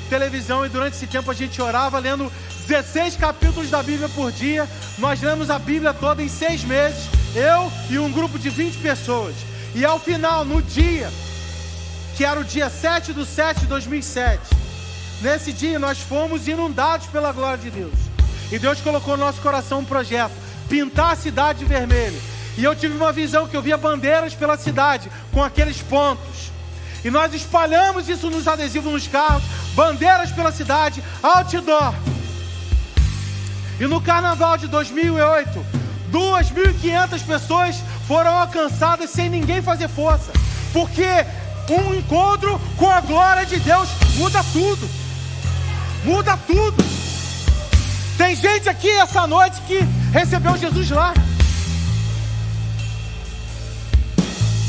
Speaker 1: televisão. E durante esse tempo a gente orava, lendo 16 capítulos da Bíblia por dia. Nós lemos a Bíblia toda em 6 meses, eu e um grupo de 20 pessoas. E ao final, no dia, que era o dia 7/7/2007, nesse dia nós fomos inundados pela glória de Deus. E Deus colocou no nosso coração um projeto, pintar a cidade de vermelho. E eu tive uma visão que eu via bandeiras pela cidade, com aqueles pontos. E nós espalhamos isso nos adesivos nos carros, bandeiras pela cidade, outdoor. E no carnaval de 2008, 2.500 pessoas foram alcançadas sem ninguém fazer força. Porque um encontro com a glória de Deus muda tudo. Muda tudo. Tem gente aqui essa noite que recebeu Jesus lá.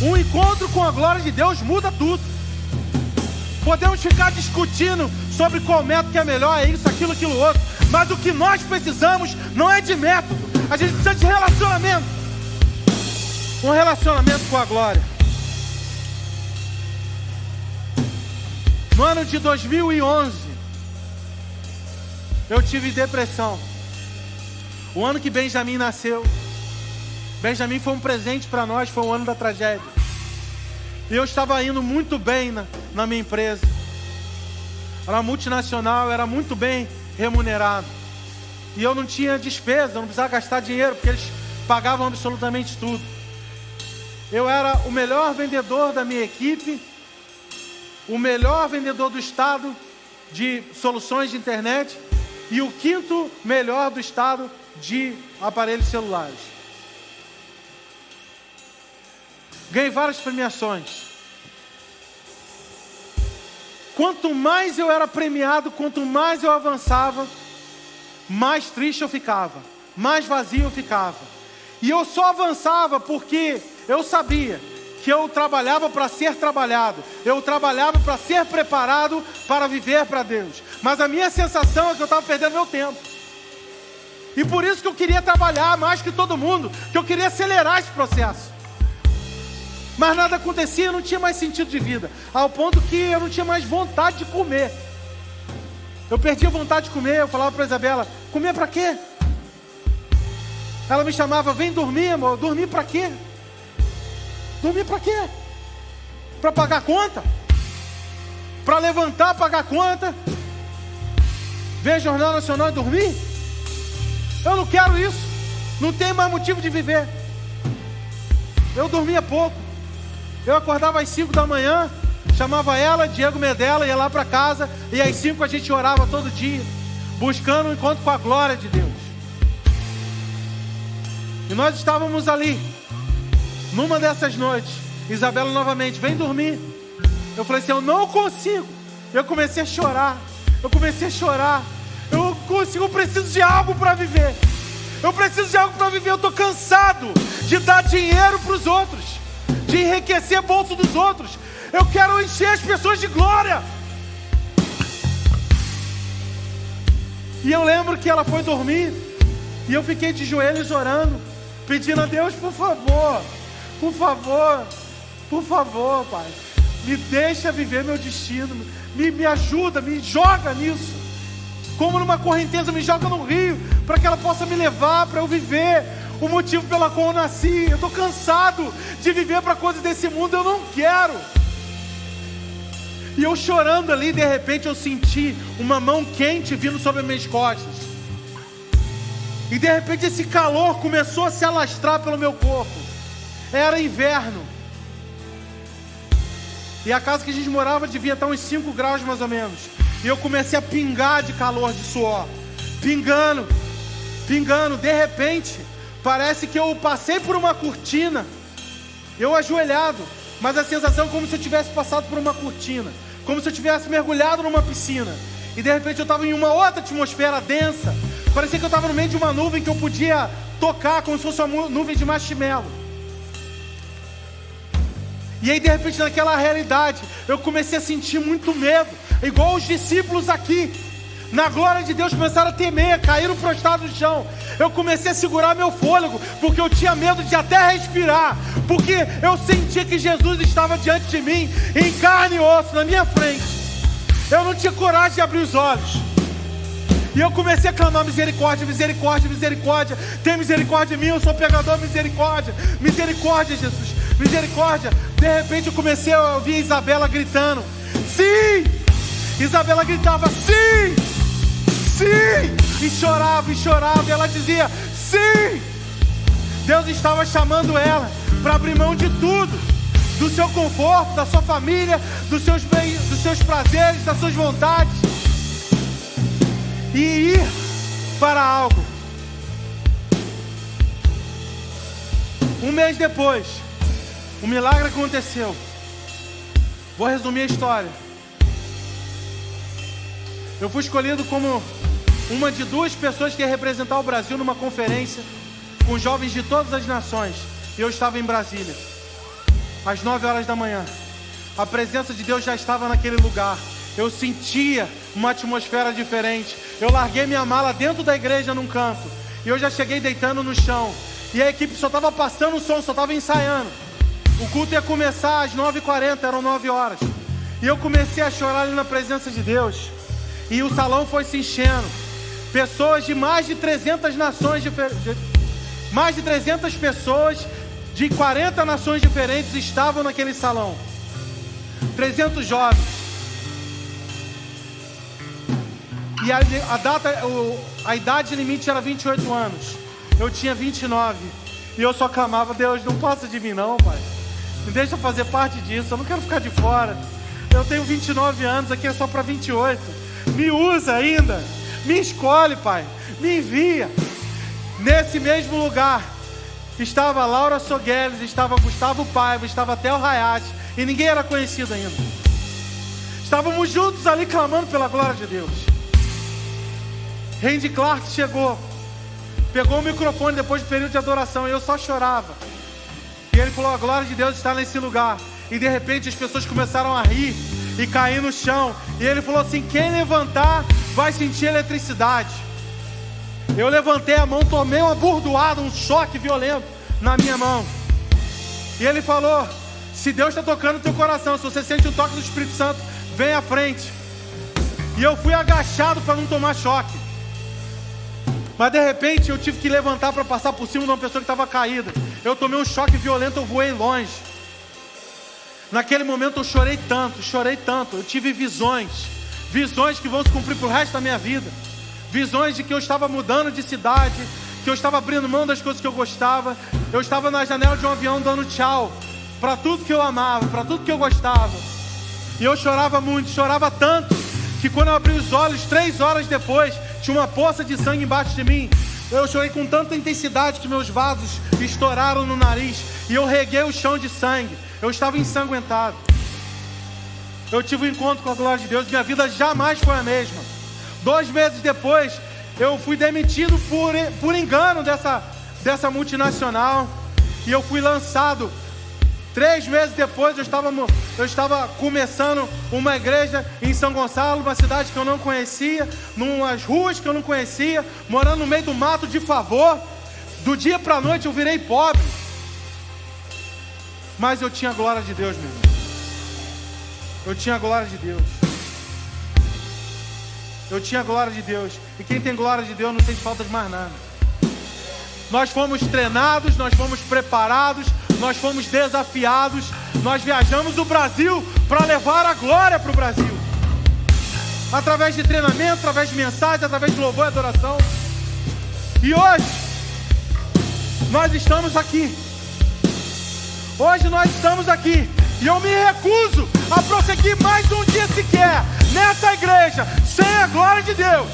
Speaker 1: Um encontro com a glória de Deus muda tudo. Podemos ficar discutindo sobre qual método que é melhor, é isso, aquilo, aquilo outro. Mas o que nós precisamos não é de método. A gente precisa de relacionamento. Um relacionamento com a glória. No ano de 2011, eu tive depressão. O ano que Benjamin nasceu. Benjamin foi um presente para nós, foi o ano da tragédia. E eu estava indo muito bem na minha empresa. Era multinacional, era muito bem remunerado. E eu não tinha despesa, não precisava gastar dinheiro, porque eles pagavam absolutamente tudo. Eu era o melhor vendedor da minha equipe, o melhor vendedor do estado de soluções de internet e o 5º melhor do estado de aparelhos celulares. Ganhei várias premiações. Quanto mais eu era premiado, quanto mais eu avançava, mais triste eu ficava, mais vazio eu ficava. E eu só avançava porque eu sabia que eu trabalhava para ser trabalhado, eu trabalhava para ser preparado para viver para Deus. Mas a minha sensação é que eu estava perdendo meu tempo. E por isso que eu queria trabalhar mais que todo mundo, que eu queria acelerar esse processo. Mas nada acontecia, eu não tinha mais sentido de vida, ao ponto que eu não tinha mais vontade de comer. Eu perdi a vontade de comer, eu falava para a Isabela, comer para quê? Ela me chamava, vem dormir, amor. Dormir para quê? Dormir para quê? Para pagar conta? Para levantar, pagar conta? Ver Jornal Nacional e dormir? Eu não quero isso. Não tem mais motivo de viver. Eu dormia pouco. Eu acordava às 5 da manhã, chamava ela, Diego Medella, ia lá para casa, e às 5 a gente orava todo dia, buscando um encontro com a glória de Deus. E nós estávamos ali, numa dessas noites, Isabela novamente, vem dormir. Eu falei assim, eu não consigo. Eu comecei a chorar, eu preciso de algo para viver. Eu preciso de algo para viver, eu estou cansado de dar dinheiro para os outros, de enriquecer o bolso dos outros. Eu quero encher as pessoas de glória. E eu lembro que ela foi dormir, e eu fiquei de joelhos orando, pedindo a Deus, por favor, Pai, me deixa viver meu destino, me ajuda, me joga nisso, como numa correnteza, me joga no rio, para que ela possa me levar, para eu viver o motivo pela qual eu nasci. Eu estou cansado de viver para coisas desse mundo, eu não quero. E eu chorando ali, de repente eu senti uma mão quente vindo sobre as minhas costas. E de repente esse calor começou a se alastrar pelo meu corpo. Era inverno. E a casa que a gente morava devia estar uns 5 graus mais ou menos. E eu comecei a pingar de calor, de suor. Pingando. De repente, parece que eu passei por uma cortina. Eu ajoelhado. Mas a sensação é como se eu tivesse passado por uma cortina. Como se eu tivesse mergulhado numa piscina. E de repente eu estava em uma outra atmosfera densa. Parecia que eu estava no meio de uma nuvem que eu podia tocar como se fosse uma nuvem de marshmallow. E aí de repente naquela realidade eu comecei a sentir muito medo. Igual os discípulos aqui, na glória de Deus, começaram a temer, caíram prostrados no chão. Eu comecei a segurar meu fôlego, porque eu tinha medo de até respirar, porque eu sentia que Jesus estava diante de mim, em carne e osso, na minha frente. Eu não tinha coragem de abrir os olhos. E eu comecei a clamar misericórdia, misericórdia, misericórdia. Tem misericórdia de mim, eu sou pecador, misericórdia. Misericórdia, Jesus, misericórdia. De repente eu comecei a ouvir a Isabela gritando, sim! Isabela gritava, sim! Sim! E chorava, e ela dizia, sim! Deus estava chamando ela para abrir mão de tudo, do seu conforto, da sua família, dos seus bens, dos seus prazeres, das suas vontades, e ir para algo. Um mês depois, um milagre aconteceu. Vou resumir a história. Eu fui escolhido como uma de 2 pessoas que ia representar o Brasil numa conferência com jovens de todas as nações. E eu estava em Brasília, às 9 horas da manhã. A presença de Deus já estava naquele lugar. Eu sentia uma atmosfera diferente. Eu larguei minha mala dentro da igreja num canto, e eu já cheguei deitando no chão. E a equipe só estava passando o som, só estava ensaiando. O culto ia começar às 9h40, eram 9 horas. E eu comecei a chorar ali na presença de Deus. E o salão foi se enchendo. Pessoas de mais de 300 nações diferentes, mais de 300 pessoas de 40 nações diferentes estavam naquele salão. 300 jovens. E a idade limite era 28 anos. Eu tinha 29. E eu só clamava: Deus, não passa de mim não, Pai. Me deixa fazer parte disso, eu não quero ficar de fora. Eu tenho 29 anos, aqui é só para 28. Me usa ainda. Me escolhe, Pai. Me envia. Nesse mesmo lugar estava Laura Sogueles, estava Gustavo Paiva, estava Theo Hayashi, e ninguém era conhecido ainda. Estávamos juntos ali clamando pela glória de Deus. Randy Clark chegou, pegou o microfone depois do período de adoração, e eu só chorava. E ele falou: a glória de Deus está nesse lugar. E de repente as pessoas começaram a rir e cair no chão. E ele falou assim: quem levantar vai sentir eletricidade. Eu levantei a mão, tomei uma burdoada, um choque violento na minha mão. E ele falou: se Deus está tocando o teu coração, se você sente o toque do Espírito Santo, vem à frente. E eu fui agachado para não tomar choque. Mas de repente eu tive que levantar para passar por cima de uma pessoa que estava caída. Eu tomei um choque violento, eu voei longe. Naquele momento eu chorei tanto. Eu tive visões que vão se cumprir para o resto da minha vida. Visões de que eu estava mudando de cidade, que eu estava abrindo mão das coisas que eu gostava. Eu estava na janela de um avião dando tchau para tudo que eu amava, para tudo que eu gostava. E eu chorava muito, chorava tanto, que quando eu abri os olhos, 3 horas depois, tinha uma poça de sangue embaixo de mim. Eu chorei com tanta intensidade que meus vasos estouraram no nariz, e eu reguei o chão de sangue. Eu estava ensanguentado. Eu tive um encontro com a glória de Deus. Minha vida jamais foi a mesma. 2 meses depois, eu fui demitido por engano dessa multinacional, e eu fui lançado. 3 meses depois eu estava começando uma igreja em São Gonçalo, uma cidade que eu não conhecia, numas ruas que eu não conhecia, morando no meio do mato de favor. Do dia para a noite eu virei pobre. Mas eu tinha a glória de Deus, meu irmão. Eu tinha a glória de Deus. Eu tinha a glória de Deus. E quem tem glória de Deus não sente falta de mais nada. Nós fomos treinados, nós fomos preparados, nós fomos desafiados. Nós viajamos o Brasil para levar a glória para o Brasil. Através de treinamento, através de mensagem, através de louvor e adoração. E hoje, nós estamos aqui. Hoje nós estamos aqui. E eu me recuso a prosseguir mais um dia sequer nessa igreja sem a glória de Deus.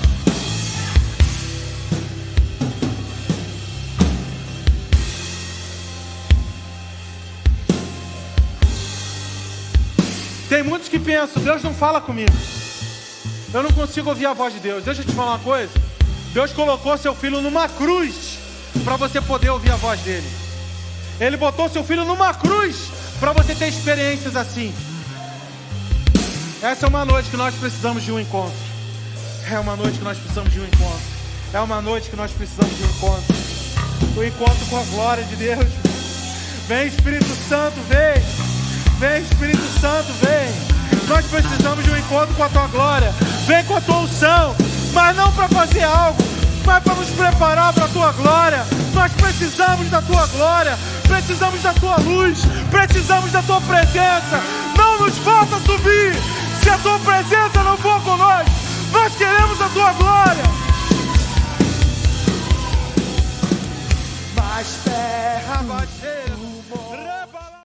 Speaker 1: Tem muitos que pensam: Deus não fala comigo, eu não consigo ouvir a voz de Deus. Deixa eu te falar uma coisa: Deus colocou seu filho numa cruz para você poder ouvir a voz dele. Ele botou seu filho numa cruz para você ter experiências assim. Essa é uma noite que nós precisamos de um encontro. É uma noite que nós precisamos de um encontro. É uma noite que nós precisamos de um encontro. O encontro com a glória de Deus. Vem, Espírito Santo, vem. Vem, Espírito Santo, vem. Nós precisamos de um encontro com a tua glória. Vem com a tua unção, mas não para fazer algo, mas para nos preparar para a tua glória. Nós precisamos da tua glória, precisamos da tua luz, precisamos da tua presença. Não nos faça subir se a tua presença não for conosco. Nós queremos a tua glória.